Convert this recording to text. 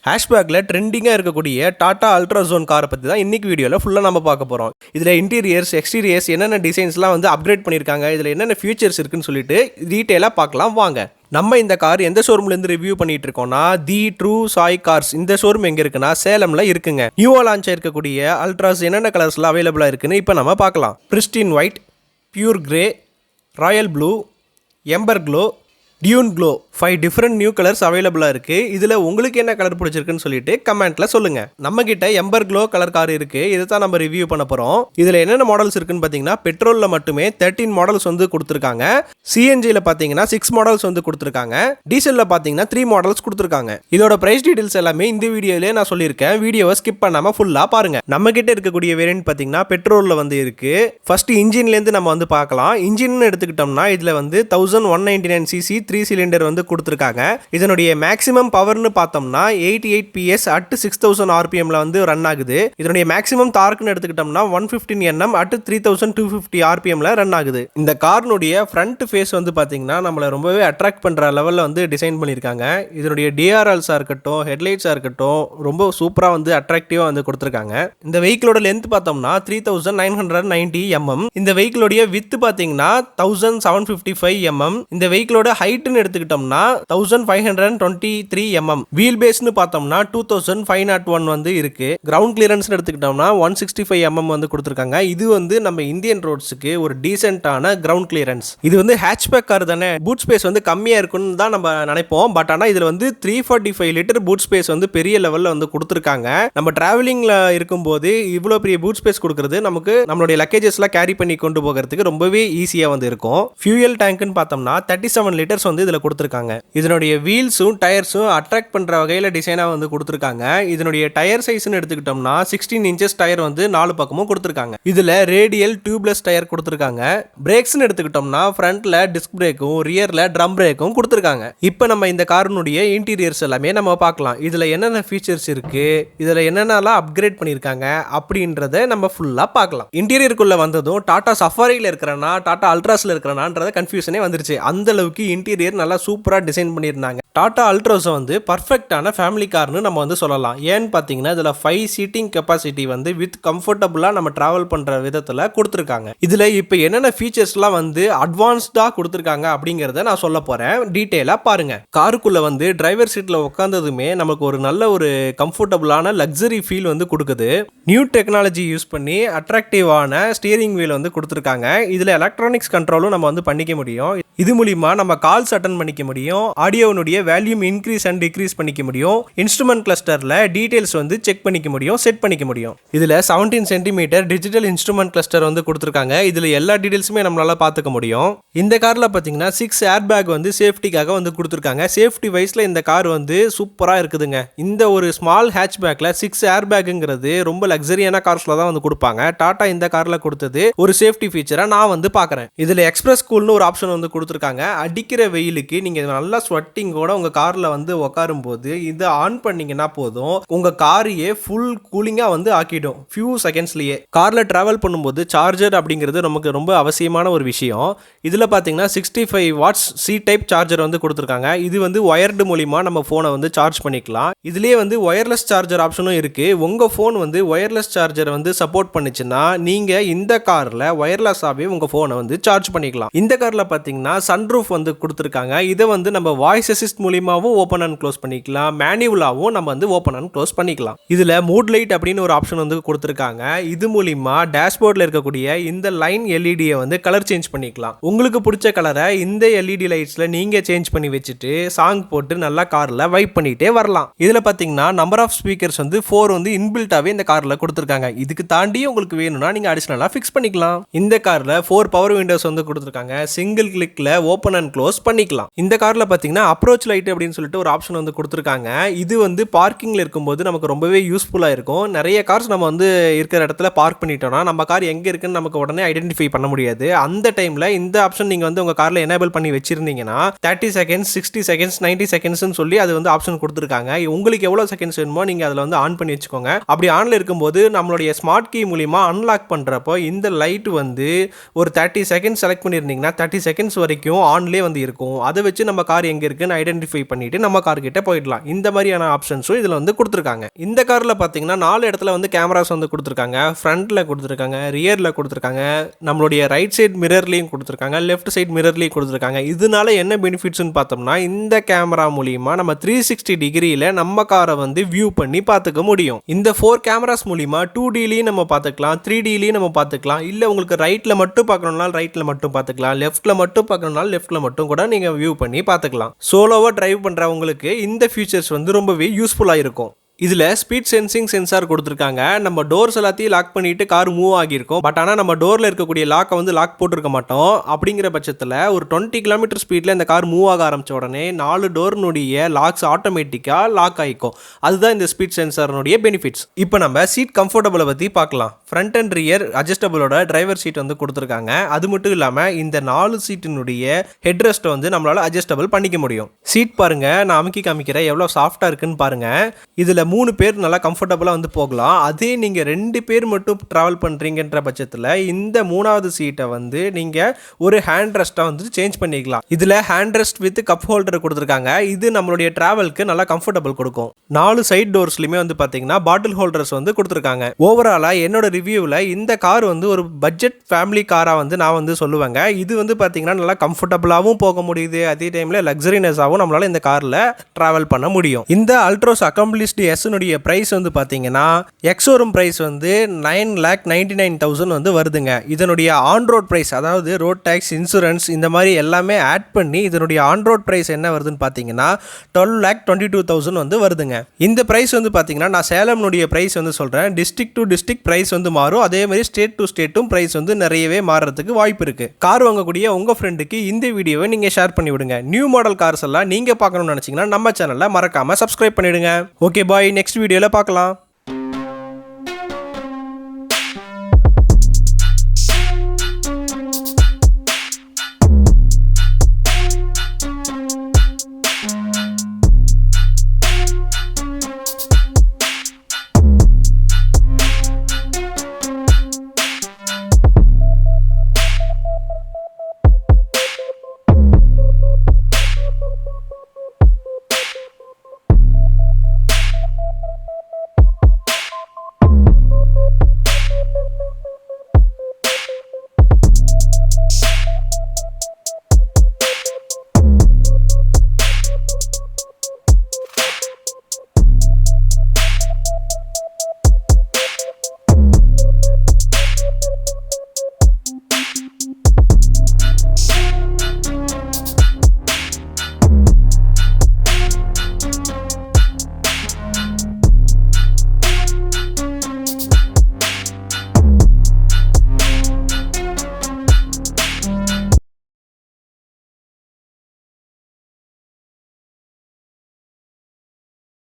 ஹேஷ்பேக்கில் ட்ரெண்டிங்காக இருக்கக்கூடிய டாடா அல்ட்ராசோன் காரை பற்றி தான் இன்றைக்கி வீடியோவில் ஃபுல்லாக நம்ம பார்க்க போகிறோம். இதில் இன்டீரியர்ஸ் எக்ஸ்டீரியர்ஸ் என்னென்ன டிசைன்ஸ்லாம் வந்து அப்கிரேட் பண்ணியிருக்காங்க, இதில் என்னென்ன ஃபியூச்சர்ஸ் இருக்குன்னு சொல்லிட்டு டீட்டெயிலாக பார்க்கலாம் வாங்க. நம்ம இந்த கார் எந்த ஷோரூம்லேருந்து ரிவ்யூ பண்ணிட்டு இருக்கோம்னா தி ட்ரூ சாய் கார்ஸ். இந்த ஷோரூம் எங்கே இருக்குன்னா சேலமில் இருக்குங்க. நியூவாக லான்ச் ஆயிருக்கக்கூடிய அல்ட்ராஸ் என்னென்ன கலர்ஸ்லாம் அவைலபிளாக இருக்குன்னு இப்போ நம்ம பார்க்கலாம். Pristine white, pure grey, royal blue, ember glow, dune glow 5 different new colours அவைலபிளாக இருக்குது. இதில் உங்களுக்கு என்ன கலர் பிடிச்சிருக்குன்னு சொல்லிட்டு கமெண்ட்டில் சொல்லுங்கள். நம்மக்கிட்ட எம்பர் க்ளோ கலர் கார் இருக்குது, இதை தான் நம்ம ரிவ்யூ பண்ண போகிறோம். இதில் என்னென்ன மாடல்ஸ் இருக்குன்னு பார்த்தீங்கன்னா பெட்ரோலில் மட்டுமே 13 மாடல்ஸ் வந்து கொடுத்துருக்காங்க. சிஎன்ஜியில் பார்த்தீங்கன்னா 6 மாடல்ஸ் வந்து கொடுத்துருக்காங்க. டீசலில் பார்த்தீங்கன்னா 3 மாடல்ஸ் கொடுத்துருக்காங்க. இதோட ப்ரைஸ் டீடைல்ஸ் எல்லாமே இந்த வீடியோலேயே நான் சொல்லியிருக்கேன். வீடியோவை ஸ்கிப் பண்ணாமல் ஃபுல்லாக பாருங்கள். நம்மக்கிட்ட இருக்கக்கூடிய வேரியன்ட் பார்த்தீங்கன்னா பெட்ரோலில் வந்து இருக்குது. ஃபஸ்ட்டு இன்ஜின்லேருந்து நம்ம வந்து பார்க்கலாம். இன்ஜின் எடுத்துக்கிட்டோம்னா இதில் வந்து 1199 cc 3 சிலிண்டர் வந்து கொடுத்துருக்காங்க. இதனுடைய மேக்ஸிமம் பவர்னு பார்த்தோம்னா 88 PS அட் 6000 RPMல வந்து ரன் ஆகுது. இதனுடைய மேக்ஸிமம் டார்க்னு எடுத்துக்கிட்டோம்னா 115 Nm அட் 3250 RPMல ரன் ஆகுது. இந்த கார்னுடைய ஃப்ரண்ட் ஃபேஸ் வந்து பார்த்தீங்கன்னா நம்மளை ரொம்பவே அட்ராக்ட் பண்ணுற லெவலில் வந்து டிசைன் பண்ணியிருக்காங்க. இதனுடைய டிஆர்எல்ஸாக இருக்கட்டும், ஹெட்லைட்ஸாக இருக்கட்டும், ரொம்ப சூப்பராக வந்து அட்ராக்டிவாக வந்து கொடுத்துருக்காங்க. இந்த வெஹிக்கிளோட லென்த் பார்த்தோம்னா 3990 mm. இந்த வெஹிக்கிளோடைய வித் பார்த்தீங்கன்னா 1755 mm. இந்த வெஹிக்கிளோட ஹைட்னு எடுத்துக்கிட்டோம்னா 1523 mm. வீல் பேஸ்னு பார்த்தோம்னா 2501 வந்து இருக்கு. கிரவுண்ட் கிளியரன்ஸ் எடுத்துக்கிட்டோம்னா 165 mm வந்து கொடுத்துருக்காங்க. இது வந்து நம்ம இந்தியன் ரோட்ஸுக்கு ஒரு டீசென்ட்டான கிரவுண்ட் கிளியரன்ஸ். இது வந்து ஹேட்ச்பேக் கார் தானே, பூட் ஸ்பேஸ் வந்து கம்மியாக இருக்குன்னு தான் நம்ம நினைப்போம். பட் ஆனால் இதில் வந்து 345 லிட்டர் பூட் ஸ்பேஸ் வந்து பெரிய லெவலில் வந்து கொடுத்துருக்காங்க. நம்ம டிராவலிங்கில் இருக்கும்போது இவ்வளோ பெரிய பூட் ஸ்பேஸ் கொடுக்குறது நமக்கு நம்மளுடைய லக்கேஜஸ்லாம் கேரி பண்ணி கொண்டு போகிறதுக்கு ரொம்பவே ஈஸியாக வந்து இருக்கும். ஃபியூயல் டேங்க்னு பார்த்தோம்னா 37 லிட்டர்ஸ் வந்து இதில் கொடுத்துருக்காங்க. இதனுடைய வீல்ஸும் டயர்ஸும் அட்ராக்ட் பண்ற வகையில் டிசைனாக வந்து கொடுத்துருக்காங்க. இதனுடைய டயர் சைஸ்னு எடுத்துக்கிட்டோம்னா 16 இன்ச்சஸ் டயர் வந்து 4 பக்கமும் கொடுத்துருக்காங்க. இதுல ரேடியல் டியூப்லெஸ் டயர் கொடுத்துருக்காங்க. பிரேக்ஸ்னு எடுத்துக்கிட்டோம்னா ஃப்ரண்ட்ல டிஸ்க் பிரேக்கும் ரியர்ல ட்ரம் பிரேக்கும் கொடுத்துருக்காங்க. இப்போ நம்ம இந்த காரினுடைய இன்டீரியர்ஸ் எல்லாமே நம்ம பார்க்கலாம். இதுல என்னென்ன ஃபீச்சர்ஸ் இருக்கு, இதுல என்னென்னலாம் அப்கிரேட் பண்ணியிருக்காங்க அப்படின்றத நம்ம ஃபுல்லா பார்க்கலாம். இன்டீரியருக்குள்ள வந்ததும் டாடா சஃபாரியில் இருக்கிறனா டாடா அல்ட்ராஸ்ல இருக்கிறனான்றத கன்ஃபியூஷனே வந்துருச்சு. அந்த அளவுக்கு இன்டீரியர் நல்லா சூப்பராக டிசைன் பண்ணியிருந்தாங்க. டாடா அல்ட்ராஸை வந்து பர்ஃபெக்டான ஃபேமிலி கார்னு நம்ம வந்து சொல்லலாம். ஏன்னு பார்த்தீங்கன்னா இதில் 5 சீட்டிங் கெப்பாசிட்டி வந்து வித் கம்ஃபர்டபுளாக நம்ம ட்ராவல் பண்ணுற விதத்தில் கொடுத்துருக்காங்க. இதில் இப்போ என்னென்ன ஃபீச்சர்ஸ்லாம் வந்து அட்வான்ஸ்டாக கொடுத்துருக்காங்க அப்படிங்கிறத நான் சொல்ல போகிறேன். டீட்டெயிலாக பாருங்கள். காருக்குள்ளே வந்து டிரைவர் சீட்டில் உட்காந்ததுமே நமக்கு ஒரு நல்ல ஒரு கம்ஃபர்டபுளான லக்ஸரி ஃபீல் வந்து கொடுக்குது. நியூ டெக்னாலஜி யூஸ் பண்ணி அட்ராக்டிவான ஸ்டியரிங் வீல் வந்து கொடுத்துருக்காங்க. இதில் எலக்ட்ரானிக்ஸ் கண்ட்ரோலும் நம்ம வந்து பண்ணிக்க முடியும். இது மூலிமா நம்ம கால்ஸ் அட்டன் பண்ணிக்க முடியும். ஆடியோனுடைய வேல்யூம் இன்க்ரீஸ் அண்ட் டிக்ரீஸ் பண்ணிக்க முடியும். இன்ஸ்ட்ருமெண்ட் கிளஸ்டரில் டீடைல்ஸ் வந்து செக் பண்ணிக்க முடியும், செட் பண்ணிக்க முடியும். இதில் 17 சென்டிமீட்டர் டிஜிட்டல் இன்ஸ்ட்ருமெண்ட் கிளஸ்டர் வந்து கொடுத்துருக்காங்க. இதில் எல்லா டீடைல்ஸுமே நம்மளால பார்த்துக்க முடியும். இந்த காரில் பார்த்தீங்கன்னா 6 ஏர் பேக் வந்து சேஃப்டிக்காக வந்து கொடுத்துருக்காங்க. சேஃப்டி வைஸில் இந்த கார் வந்து சூப்பராக இருக்குதுங்க. இந்த ஒரு ஸ்மால் ஹேட்ச் பேக்கில் 6 ஏர் பேக்குங்கிறது ரொம்ப லக்ஸரியான கார்ஸில் தான் வந்து கொடுப்பாங்க. டாடா இந்த காரில் கொடுத்தது ஒரு சேஃப்டி ஃபீச்சராக நான் வந்து பார்க்குறேன். இதில் எக்ஸ்பிரஸ் கூல்னு ஒரு ஆப்ஷன் வந்து கொடுத்துருக்காங்க. அடிக்கிற வெயிலுக்கு நீங்கள் நல்லா ஸ்வெட்டிங்கோட உங்கள் காரில் வந்து உட்காரும் போது இதை ஆன் பண்ணீங்கன்னா போதும், உங்கள் காரையே ஃபுல் கூலிங்காக வந்து ஆக்கிடும் ஃபியூ செகண்ட்ஸ்லேயே. காரில் ட்ராவல் பண்ணும்போது சார்ஜர் அப்படிங்கிறது நமக்கு ரொம்ப அவசியமான ஒரு விஷயம். இதில் பார்த்தீங்கன்னா 65 வாட்ஸ் சி டைப் சார்ஜர் வந்து கொடுத்துருக்காங்க. இது வந்து ஒயர்டு மூலிமா நம்ம ஃபோனை வந்து சார்ஜ் பண்ணிக்கலாம். இதுலேயே வந்து ஒயர்லெஸ் சார்ஜர் ஆப்ஷனும் இருக்குது. உங்கள் ஃபோன் வந்து ஒயர்லெஸ் சார்ஜரை வந்து சப்போர்ட் பண்ணிச்சுன்னா நீங்கள் இந்த காரில் ஒயர்லெஸ்ஸாகவே உங்கள் ஃபோனை வந்து சார்ஜ் பண்ணிக்கலாம். இந்த காரில் பார்த்தீங்கன்னா சன்ரூஃப் வந்து கொடுத்துருக்காங்க. இதை வந்து நம்ம வாய்ஸ் அசிஸ்ட் மூலியமாகவும் ஓப்பன் அண்ட் க்ளோஸ் பண்ணிக்கலாம், மேனுவலாகவும் நம்ம வந்து ஓப்பன் அண்ட் க்ளோஸ் பண்ணிக்கலாம். இதில் மூட் லைட் அப்படின்னு ஒரு ஆப்ஷன் வந்து கொடுத்துருக்காங்க. இது மூலிமா டேஷ்போர்டில் இருக்கக்கூடிய இந்த லைன் எல்இடியை வந்து கலர் சேஞ்ச் பண்ணிக்கலாம். உங்களுக்கு பிடிச்ச கலரை இந்த எல்இடி லைட்ஸில் நீங்கள் சேஞ்ச் பண்ணி வச்சுட்டு சாங் போட்டு நல்லா காரில் வைப் பண்ணிகிட்டே வரலாம். இதில் பார்த்தீங்கன்னா நம்பர் ஆஃப் ஸ்பீக்கர்ஸ் வந்து 4 வந்து இன்பில்ட்டாகவே இந்த காரில் கொடுத்துருக்காங்க. இதுக்கு தாண்டி உங்களுக்கு வேணும்னா நீங்கள் அடிஷ்னலாக ஃபிக்ஸ் பண்ணிக்கலாம். இந்த காரில் 4 பவர் விண்டோஸ் வந்து கொடுத்துருக்காங்க. சிங்கிள் கிளிக்கில் ஓப்பன் அண்ட் க்ளோஸ் பண்ணிக்கலாம். இந்த காரில் பார்த்தீங்கன்னா அப்ரோச் லைட் அப்படின்னு சொல்லிட்டு ஒரு ஆப்ஷன் வந்து கொடுத்துருக்காங்க. இது வந்து பார்க்கிங்கில் இருக்கும்போது நமக்கு ரொம்பவே யூஸ்ஃபுல்லாக இருக்கும். நிறைய கார்ஸ் நம்ம வந்து இருக்கிற இடத்துல பார்க் பண்ணிட்டோம்னா நம்ம கார் எங்கே இருக்குன்னு நமக்கு உடனே ஐடென்டிஃபை பண்ண முடியாது. அந்த டைமில் இந்த ஆப்ஷன் நீங்கள் வந்து உங்கள் காரில் எனேபிள் பண்ணி வச்சிருந்தீங்கன்னா 30 செகண்ட்ஸ் 60 செகண்ட்ஸ் 90 செகண்ட்ஸ்னு சொல்லி அது வந்து ஆப்ஷன் கொடுத்துருக்காங்க. உங்களுக்கு எவ்வளோ செகண்ட்ஸ் வேணுமோ நீங்கள் அதில் வந்து ஆன் பண்ணி வச்சுக்கோங்க. அப்படி ஆனில் இருக்கும்போது நம்மளுடைய ஸ்மார்ட் கீ மூலிமா அன்லாக் பண்ணுறப்போ இந்த லைட் வந்து ஒரு 30 செகண்ட்ஸ் செலக்ட் பண்ணியிருந்தீங்கன்னா 30 செகண்ட்ஸ் வரைக்கும் ஆன்லேயே வந்து இருக்கும். அதை வச்சு நம்ம நம்ம கார் எங்கே இருக்குன்னு ஐடென்டிஃபை பண்ணிட்டு நம்ம கார் கிட்ட போயிடலாம். இந்த மாதிரியான ஆப்ஷன்ஸும் இதில் வந்து கொடுத்துருக்காங்க. இந்த காரில் பார்த்தீங்கன்னா 4 இடத்துல வந்து கேமராஸ் வந்து கொடுத்துருக்காங்க. ஃப்ரண்ட்டில் கொடுத்துருக்காங்க, ரியரில் கொடுத்துருக்காங்க, நம்மளுடைய ரைட் சைட் மிரர்லையும் கொடுத்துருக்காங்க, லெஃப்ட் சைட் மிரர்லையும் கொடுத்துருக்காங்க. இதனால என்ன பெனிஃபிட்ஸ்னு பார்த்தோம்னா இந்த கேமரா மூலிமா நம்ம 360 டிகிரியில் நம்ம காரை வந்து வியூ பண்ணி பார்த்துக்க முடியும். இந்த 4 கேமராஸ் மூலிமா 2Dலையும் நம்ம பார்த்துக்கலாம், 3Dலையும் நம்ம பார்த்துக்கலாம். இல்லை உங்களுக்கு ரைட்டில் மட்டும் பார்க்கணும்னா ரைட்டில் மட்டும் பார்த்துக்கலாம், லெஃப்ட்டில் மட்டும் பார்க்கணும்னா லெஃப்ட்டில் மட்டும் கூட நீங்கள் வியூ பண்ணி பார்த்துக்கலாம். சோலோவாக டிரைவ் பண்ணுறவங்களுக்கு இந்த ஃபீச்சர்ஸ் வந்து ரொம்பவே யூஸ்ஃபுல்லாக இருக்கும். இதில் ஸ்பீட் சென்சிங் சென்சார் கொடுத்துருக்காங்க. நம்ம டோர்ஸ் எல்லாத்தையும் லாக் பண்ணிட்டு கார் மூவ் ஆகியிருக்கும். பட் ஆனால் நம்ம டோரில் இருக்கக்கூடிய லாக்கை வந்து லாக் போட்டிருக்க மாட்டோம். அப்படிங்கிற பட்சத்தில் ஒரு 20 கிலோமீட்டர் ஸ்பீடில் இந்த கார் மூவ் ஆக ஆரம்பித்த உடனே 4 டோர்னுடைய லாக்ஸ் ஆட்டோமேட்டிக்காக லாக் ஆகிக்கும். அதுதான் இந்த ஸ்பீட் சென்சார்னுடைய பெனிஃபிட்ஸ். இப்போ நம்ம சீட் கம்ஃபர்டபுளை பற்றி பார்க்கலாம். ஃப்ரண்ட் அண்ட் ரியர் அட்ஜஸ்டபிளோட டிரைவர் சீட் வந்து கொடுத்துருக்காங்க. அது மட்டும் இல்லாமல் இந்த 4 சீட்டினுடைய ஹெட் ரெஸ்ட்டை வந்து நம்மளால் அட்ஜஸ்டபிள் பண்ணிக்க முடியும். சீட் பாருங்கள், நான் அமுக்கி காமிக்கிறேன் எவ்வளோ சாஃப்டாக இருக்குன்னு பாருங்கள். இதில் 3 பேர் நல்லா கம்ஃபர்டபுளாக வந்து போகலாம். அதே நீங்கள் 2 பேர் மட்டும் ட்ராவல் பண்ணுறீங்கன்ற பட்சத்தில் இந்த 3வது சீட்டை வந்து நீங்கள் ஒரு ஹேண்ட் ரெஸ்ட்டாக வந்து சேஞ்ச் பண்ணிக்கலாம். இதில் hand rest with cup holder கொடுத்துருக்காங்க. இது நம்மளுடைய ட்ராவலுக்கு நல்லா கம்ஃபர்டபுள் கொடுக்கும். 4 சைட் டோர்ஸ்லையுமே வந்து பார்த்தீங்கன்னா பாட்டில் ஹோல்டர்ஸ் வந்து கொடுத்துருக்காங்க. ஓவராலாக என்னோட ரிவ்யூவில் இந்த கார் வந்து ஒரு பட்ஜெட் ஃபேமிலி காராக வந்து நான் வந்து சொல்லுவேங்க. இது வந்து பார்த்தீங்கன்னா நல்லா கம்ஃபர்டபுளாகவும் போக முடியுது, அதே டைமில் லக்ஸரினஸாகவும் நம்மளால் இந்த காரில் ட்ராவல் பண்ண முடியும். இந்த அல்ட்ரோஸ் அக்கம்ப்ளிஷ்டு எஸ்னுடைய பிரைஸ் வந்து பார்த்தீங்கன்னா எக்ஸோரூம் பிரைஸ் வந்து 9,99,000 வந்து வருதுங்க. இதனுடைய ஆன் ரோட் பிரைஸ், அதாவது ரோட் டேக்ஸ், இன்சூரன்ஸ் இந்த மாதிரி எல்லாமே ஆட் பண்ணி இதனுடைய ஆன் ரோட் பிரைஸ் என்ன வருதுன்னு பார்த்தீங்கன்னா 12,22,000 வந்து வருதுங்க. இந்த பிரைஸ் வந்து பார்த்தீங்கன்னா நான் சேலம்னுடைய பிரைஸ் வந்து சொல்கிறேன். டிஸ்ட்ரிக்ட் டு டிஸ்ட்ரிக்ட் பிரைஸ் வந்து மாறும். அதே மாதிரி ஸ்டேட் டு ஸ்டேட்டும் பிரைஸ் வந்து நிறையவே மாறுறதுக்கு வாய்ப்பு இருக்குது. கார் வாங்கக்கூடிய உங்கள் ஃப்ரெண்டுக்கு இந்த வீடியோவை நீங்கள் ஷேர் பண்ணி விடுங்க. நியூ மாடல் கார்ஸ் எல்லாம் நீங்கள் பார்க்கணும்னு நினச்சிங்கன்னா நம்ம சேனலில் மறக்காமல் சப்ஸ்கிரைப் பண்ணிவிடுங்க. ஓகே பாய், நெக்ஸ்ட் வீடியோவில் பார்க்கலாம்.